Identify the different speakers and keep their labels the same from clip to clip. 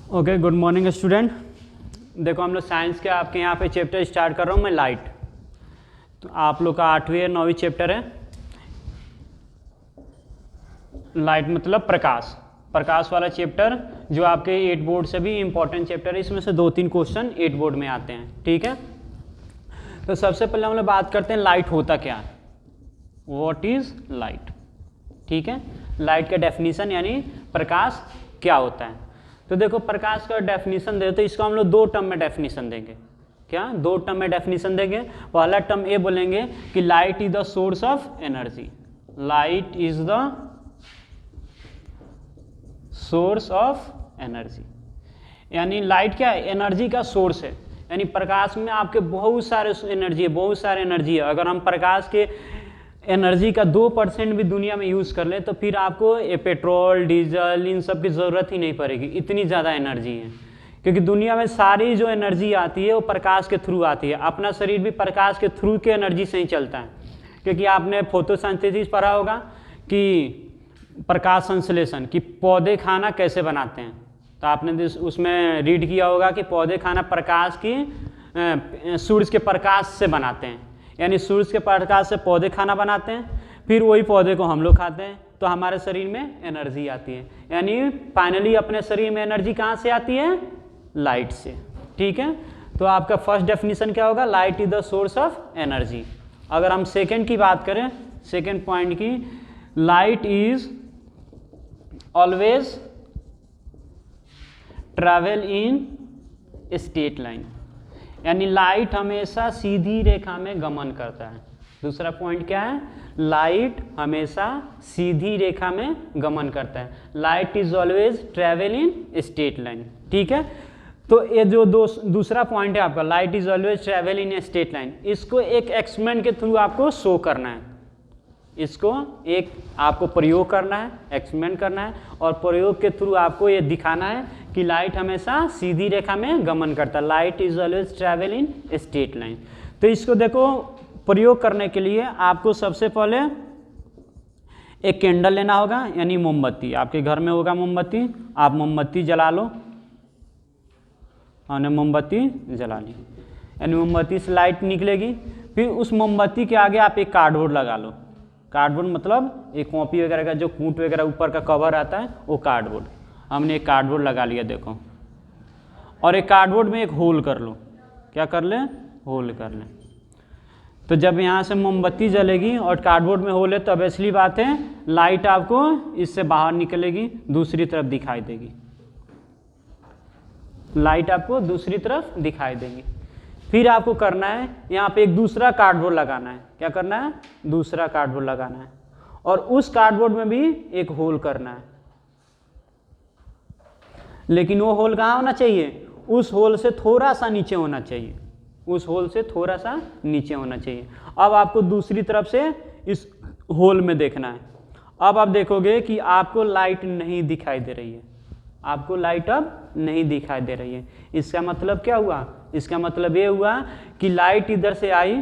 Speaker 1: Okay, good morning student. देखो हम लोग साइंस के आपके यहाँ पे चैप्टर स्टार्ट कर रहा हूँ मैं, लाइट। तो आप लोग का 8वीं या 9वीं चैप्टर है लाइट, मतलब प्रकाश। प्रकाश वाला चैप्टर जो आपके 8 बोर्ड से भी इम्पोर्टेंट चैप्टर है। इसमें से 2-3 क्वेश्चन 8 बोर्ड में आते हैं, ठीक है। तो सबसे पहले हम लोग बात करते हैं लाइट होता क्या है, व्हाट इज लाइट, ठीक है। लाइट का डेफिनेशन यानी प्रकाश क्या होता है। तो देखो प्रकाश का डेफिनेशन दे तो इसको हम लोग 2 टर्म में डेफिनेशन देंगे। क्या 2 टर्म में डेफिनेशन देंगे। पहला टर्म ये बोलेंगे कि light is the source of energy. Light is the source of energy, यानी लाइट क्या है, एनर्जी का सोर्स है। यानी प्रकाश में आपके बहुत सारे एनर्जी है, बहुत सारे एनर्जी है। अगर हम प्रकाश के एनर्जी का 2% भी दुनिया में यूज़ कर ले तो फिर आपको ये पेट्रोल डीजल इन सब की ज़रूरत ही नहीं पड़ेगी, इतनी ज़्यादा एनर्जी है। क्योंकि दुनिया में सारी जो एनर्जी आती है वो प्रकाश के थ्रू आती है। अपना शरीर भी प्रकाश के थ्रू के एनर्जी से ही चलता है। क्योंकि आपने फोटोसिंथेसिस पढ़ा होगा कि प्रकाश संश्लेषण, कि पौधे खाना कैसे बनाते हैं। तो आपने उसमें रीड किया होगा कि पौधे खाना प्रकाश की सूरज के प्रकाश से बनाते हैं। यानी सूरज के प्रकाश से पौधे खाना बनाते हैं, फिर वही पौधे को हम लोग खाते हैं, तो हमारे शरीर में एनर्जी आती है। यानी फाइनली अपने शरीर में एनर्जी कहाँ से आती है, लाइट से, ठीक है। तो आपका फर्स्ट डेफिनेशन क्या होगा, light is the source of energy. अगर हम सेकेंड की बात करें, सेकेंड पॉइंट की, light is always travel in straight line. यानी लाइट हमेशा सीधी रेखा में गमन करता है। दूसरा पॉइंट क्या है, लाइट हमेशा सीधी रेखा में गमन करता है। Light is always travel in straight line, ठीक है। तो ये जो दूसरा पॉइंट है आपका, light is always travel in straight line, इसको एक एक्सपेरिमेंट के थ्रू आपको शो करना है। इसको एक आपको प्रयोग करना है, एक्सपेरिमेंट करना है, और प्रयोग के थ्रू आपको ये दिखाना है कि लाइट हमेशा सीधी रेखा में गमन करता है। Light is always travel in straight line. तो इसको देखो प्रयोग करने के लिए आपको सबसे पहले एक कैंडल लेना होगा, यानी मोमबत्ती। आपके घर में होगा मोमबत्ती, आप मोमबत्ती जला लो। हमने मोमबत्ती जला ली, यानी मोमबत्ती से लाइट निकलेगी। फिर उस मोमबत्ती के आगे आप एक कार्डबोर्ड लगा लो। कार्डबोर्ड मतलब एक कॉपी वगैरह का जो कूट वगैरह ऊपर का कवर आता है, वो कार्डबोर्ड। हमने एक कार्डबोर्ड लगा लिया, देखो। और एक कार्डबोर्ड में एक होल कर लो। क्या कर ले, होल कर ले। तो जब यहाँ से मोमबत्ती जलेगी और कार्डबोर्ड में होल है, तो ऑब्वियसली बात है लाइट आपको इससे बाहर निकलेगी, दूसरी तरफ दिखाई देगी। लाइट आपको दूसरी तरफ दिखाई देगी। फिर आपको करना है यहाँ पे एक दूसरा कार्डबोर्ड लगाना है। क्या करना है, दूसरा कार्डबोर्ड लगाना है, और उस कार्डबोर्ड में भी एक होल करना है। लेकिन वो होल कहाँ होना चाहिए, उस होल से थोड़ा सा नीचे होना चाहिए। उस होल से थोड़ा सा नीचे होना चाहिए। अब आपको दूसरी तरफ से इस होल में देखना है। अब आप देखोगे कि आपको लाइट नहीं दिखाई दे रही है। आपको लाइट अब नहीं दिखाई दे रही है। इसका मतलब क्या हुआ, इसका मतलब ये हुआ कि लाइट इधर से आई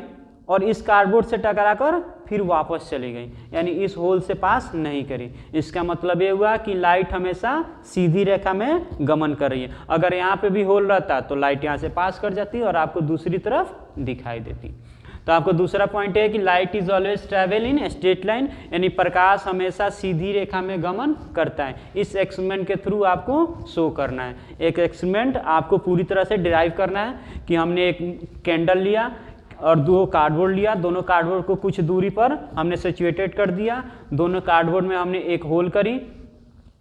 Speaker 1: और इस कार्डबोर्ड से टकराकर फिर वापस चली गई, यानी इस होल से पास नहीं करी। इसका मतलब ये हुआ कि लाइट हमेशा सीधी रेखा में गमन कर रही है। अगर यहाँ पे भी होल रहता तो लाइट यहाँ से पास कर जाती और आपको दूसरी तरफ दिखाई देती। तो आपको दूसरा पॉइंट है कि light is always travel in straight line, यानी प्रकाश हमेशा सीधी रेखा में गमन करता है। इस एक्सपेरिमेंट के थ्रू आपको शो करना है। एक एक्सपेरिमेंट आपको पूरी तरह से डिराइव करना है कि हमने एक कैंडल लिया और 2 कार्डबोर्ड लिया। दोनों कार्डबोर्ड को कुछ दूरी पर हमने सिचुएटेड कर दिया। दोनों कार्डबोर्ड में हमने एक होल करी,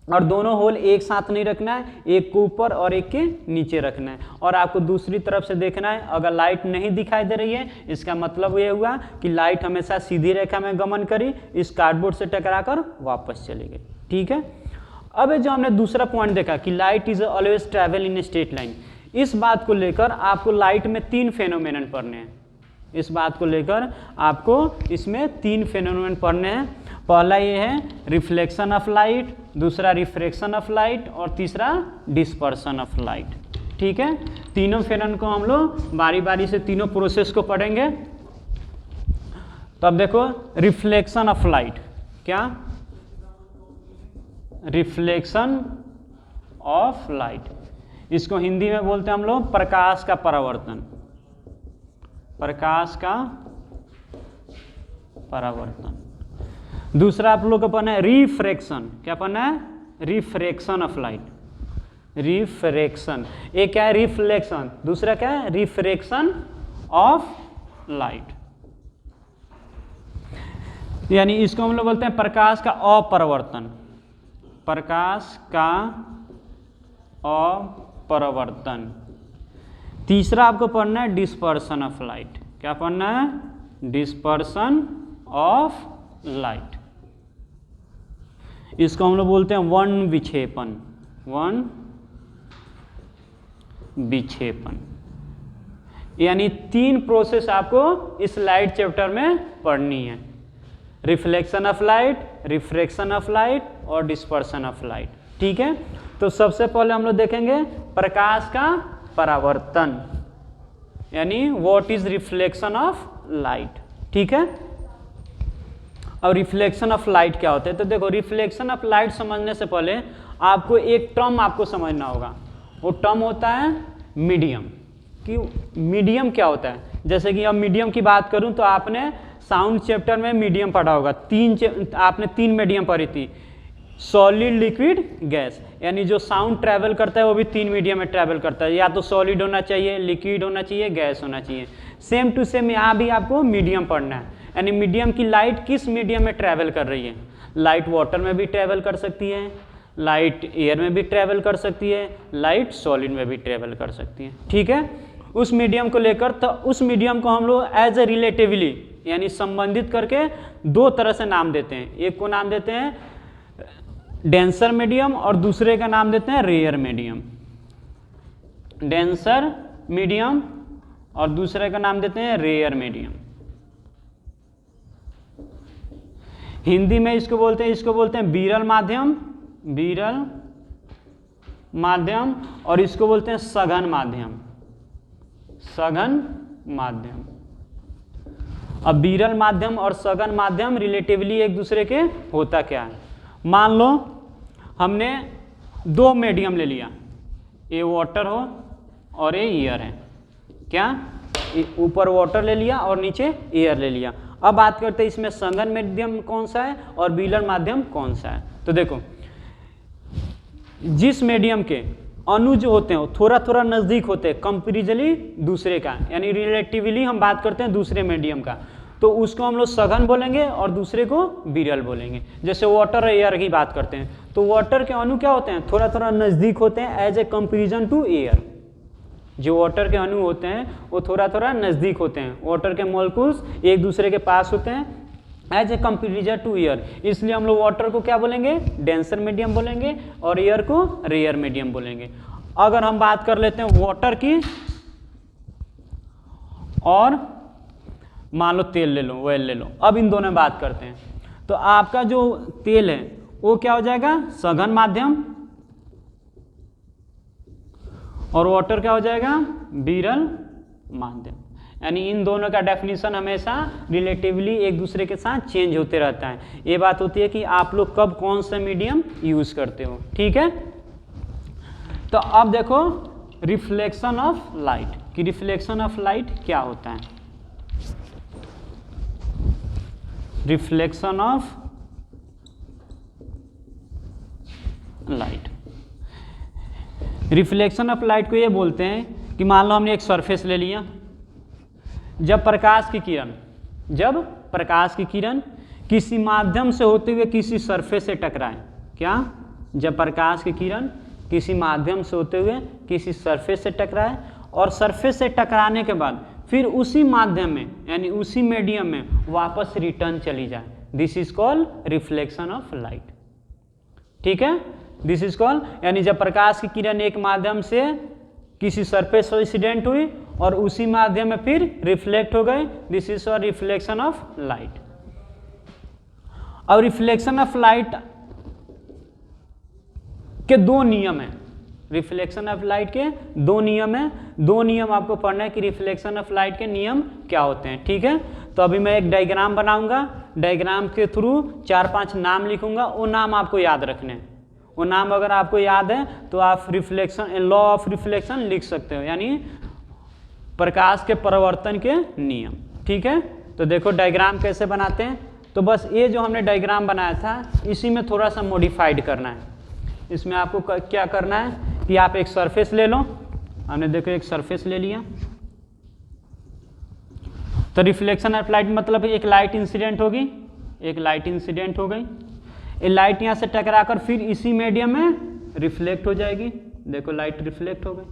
Speaker 1: और दोनों होल एक साथ नहीं रखना है, एक को ऊपर और एक के नीचे रखना है। और आपको दूसरी तरफ से देखना है। अगर लाइट नहीं दिखाई दे रही है, इसका मतलब ये हुआ कि लाइट हमेशा सीधी रेखा में गमन करी, इस कार्डबोर्ड से टकराकर वापस चली गई, ठीक है। अब जो हमने दूसरा पॉइंट देखा कि light is always travel in straight line, इस बात को लेकर आपको लाइट में 3 फेनोमेनन पढ़ने हैं। इस बात को लेकर आपको इसमें 3 फेनोमेनन पढ़ने हैं। पहला ये है रिफ्लेक्शन ऑफ लाइट, दूसरा रिफ्रैक्शन ऑफ लाइट, और तीसरा डिस्पर्सन ऑफ लाइट, ठीक है। तीनों फेनोमेनन को हम लोग बारी बारी से तीनों प्रोसेस को पढ़ेंगे। तो अब देखो रिफ्लेक्शन ऑफ लाइट, क्या, रिफ्लेक्शन ऑफ लाइट, इसको हिंदी में बोलते हैं हम लोग प्रकाश का परावर्तन, प्रकाश का परावर्तन। दूसरा आप लोग को पढ़ना है रिफ्रैक्शन। क्या पढ़ना है? Refraction of light, refraction. एक क्या है? रिफ्लेक्शन। दूसरा क्या है? Refraction of light. यानी इसको हम लोग बोलते हैं प्रकाश का अपरावर्तन, प्रकाश का अपरावर्तन। तीसरा आपको पढ़ना है डिस्पर्सन ऑफ लाइट। क्या पढ़ना है? Dispersion of light. इसको हम लोग बोलते हैं वन विक्षेपण, वन विक्षेपण। यानी 3 प्रोसेस आपको इस लाइट चैप्टर में पढ़नी है, reflection of light, refraction of light और डिस्पर्सन ऑफ लाइट। ठीक है, तो सबसे पहले हम लोग देखेंगे प्रकाश का परावर्तन, यानी what is reflection of light. ठीक है, और रिफ्लेक्शन ऑफ लाइट क्या होता है? तो देखो, रिफ्लेक्शन ऑफ लाइट समझने से पहले आपको एक टर्म आपको समझना होगा। वो टर्म होता है मीडियम। कि मीडियम क्या होता है? जैसे कि अब मीडियम की बात करूं तो आपने साउंड चैप्टर में मीडियम पढ़ा होगा। आपने 3 मीडियम पढ़ी थी, सॉलिड, लिक्विड, गैस। यानी जो साउंड ट्रैवल करता है वो भी 3 मीडियम में ट्रैवल करता है, या तो सॉलिड होना चाहिए, लिक्विड होना चाहिए, गैस होना चाहिए। सेम टू सेम यहाँ भी आपको मीडियम पढ़ना है। यानी मीडियम की लाइट किस मीडियम में ट्रैवल कर रही है? लाइट वाटर में भी ट्रैवल कर सकती है, लाइट एयर में भी ट्रैवल कर सकती है, लाइट सॉलिड में भी ट्रैवल कर सकती है। ठीक है, उस मीडियम को लेकर, तो उस मीडियम को हम लोग एज ए रिलेटिवली यानी संबंधित करके 2 तरह से नाम देते हैं। एक को नाम देते हैं डेंसर मीडियम और दूसरे का नाम देते हैं रेयर मीडियम। डेंसर मीडियम और दूसरे का नाम देते हैं रेयर मीडियम। हिंदी में इसको बोलते हैं विरल माध्यम, विरल माध्यम, और इसको बोलते हैं सघन माध्यम, सघन माध्यम। अब विरल माध्यम और सघन माध्यम रिलेटिवली एक दूसरे के होता क्या है? मान लो हमने 2 मीडियम ले लिया, ए वाटर हो और ए एयर है। क्या? ऊपर वाटर ले लिया और नीचे एयर ले लिया। अब बात करते हैं इसमें सघन माध्यम कौन सा है और विरल माध्यम कौन सा है। तो देखो, जिस मीडियम के अणु जो होते हैं थोड़ा थोड़ा नज़दीक होते हैं कंपेरिजली दूसरे का, यानी रिलेटिवली हम बात करते हैं दूसरे मीडियम का, तो उसको हम लोग सघन बोलेंगे और दूसरे को विरल बोलेंगे। जैसे वाटर और एयर की बात करते हैं तो वाटर के अणु क्या होते हैं? थोड़ा थोड़ा नज़दीक होते हैं as a comparison to air. जो वाटर के अणु होते हैं वो थोड़ा थोड़ा नज़दीक होते हैं, वाटर के मॉलिक्यूल्स एक दूसरे के पास होते हैं as a comparison to air. इसलिए हम लोग वाटर को क्या बोलेंगे? डेंसर मीडियम बोलेंगे और एयर को रेयर मीडियम बोलेंगे। अगर हम बात कर लेते हैं वाटर की, और मान लो तेल ले लो, ऑयल ले लो, अब इन दोनों में बात करते हैं। तो आपका जो तेल है वो क्या हो जाएगा? सघन माध्यम, और वाटर क्या हो जाएगा? विरल माध्यम। यानी इन दोनों का डेफिनेशन हमेशा रिलेटिवली एक दूसरे के साथ चेंज होते रहता है। ये बात होती है कि आप लोग कब कौन सा मीडियम यूज करते हो। ठीक है, तो अब देखो रिफ्लेक्शन ऑफ लाइट कि रिफ्लेक्शन ऑफ लाइट क्या होता है। Reflection of light, reflection of light को ये बोलते हैं कि मान लो हमने एक सरफेस ले लिया, जब प्रकाश की किरण किसी माध्यम से होते हुए किसी सरफेस से टकराए। क्या? जब प्रकाश की किरण किसी माध्यम से होते हुए किसी सरफेस से टकराए और सरफेस से टकराने के बाद फिर उसी माध्यम में यानी उसी मीडियम में वापस रिटर्न चली जाए, this is called reflection of light. ठीक है, दिस इज कॉल्ड, यानी जब प्रकाश की किरण एक माध्यम से किसी सरफेस पर इंसिडेंट हुई और उसी माध्यम में फिर रिफ्लेक्ट हो गए, this is reflection of light. अब रिफ्लेक्शन ऑफ लाइट के 2 नियम हैं। रिफ्लेक्शन ऑफ लाइट के 2 नियम हैं। 2 नियम आपको पढ़ना है कि रिफ्लेक्शन ऑफ लाइट के नियम क्या होते हैं। ठीक है, तो अभी मैं एक डायग्राम बनाऊंगा, डायग्राम के थ्रू 4-5 नाम लिखूंगा, वो नाम आपको याद रखने हैं। वो नाम अगर आपको याद है तो आप रिफ्लेक्शन, लॉ ऑफ रिफ्लेक्शन लिख सकते हो, यानी प्रकाश के परावर्तन के नियम। ठीक है, तो देखो डायग्राम कैसे बनाते हैं। तो बस ये जो हमने डायग्राम बनाया था इसी में थोड़ा सा मॉडिफाइड करना है। इसमें आपको क्या करना है कि आप एक सरफेस ले लो। हमने देखो एक सरफेस ले लिया, तो रिफ्लेक्शन ऑफ लाइट मतलब एक लाइट इंसिडेंट होगी, एक लाइट इंसिडेंट हो गई, ये लाइट यहाँ से टकराकर फिर इसी मीडियम में रिफ्लेक्ट हो जाएगी। देखो लाइट रिफ्लेक्ट हो गई।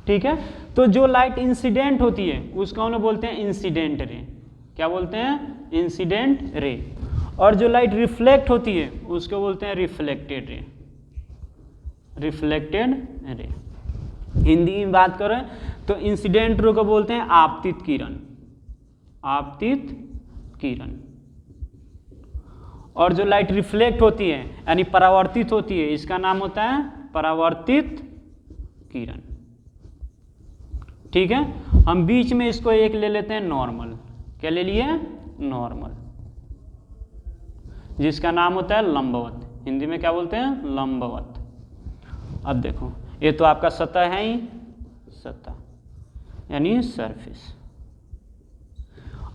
Speaker 1: ठीक है, तो जो लाइट इंसिडेंट होती है उसको हम लोग बोलते हैं इंसिडेंट रे। क्या बोलते हैं? Incident ray. और जो लाइट रिफ्लेक्ट होती है उसको बोलते हैं reflected ray. Reflected ray. Hindi में बात करें तो इंसिडेंट रे को बोलते हैं आपतित किरण। आपतित किरण। और जो लाइट रिफ्लेक्ट होती है यानी परावर्तित होती है, इसका नाम होता है परावर्तित किरण। ठीक है, हम बीच में इसको एक ले लेते हैं नॉर्मल। क्या ले लिए? नॉर्मल, जिसका नाम होता है लंबवत। हिंदी में क्या बोलते हैं? लंबवत। अब देखो ये तो आपका सतह है ही, सतह यानी सरफेस।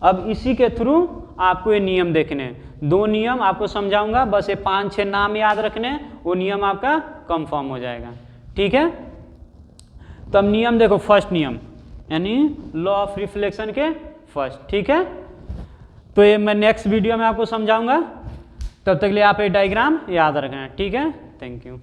Speaker 1: अब इसी के थ्रू आपको ये नियम देखने हैं। 2 नियम आपको समझाऊंगा, बस ये 5-6 नाम याद रखने, वो नियम आपका कंफर्म हो जाएगा। ठीक है, तो अब नियम देखो, फर्स्ट नियम यानी लॉ ऑफ रिफ्लेक्शन के फर्स्ट। ठीक है, तो ये मैं नेक्स्ट वीडियो में आपको समझाऊंगा। तब तक के लिए आप ये डायग्राम याद रखना। ठीक है, थैंक यू।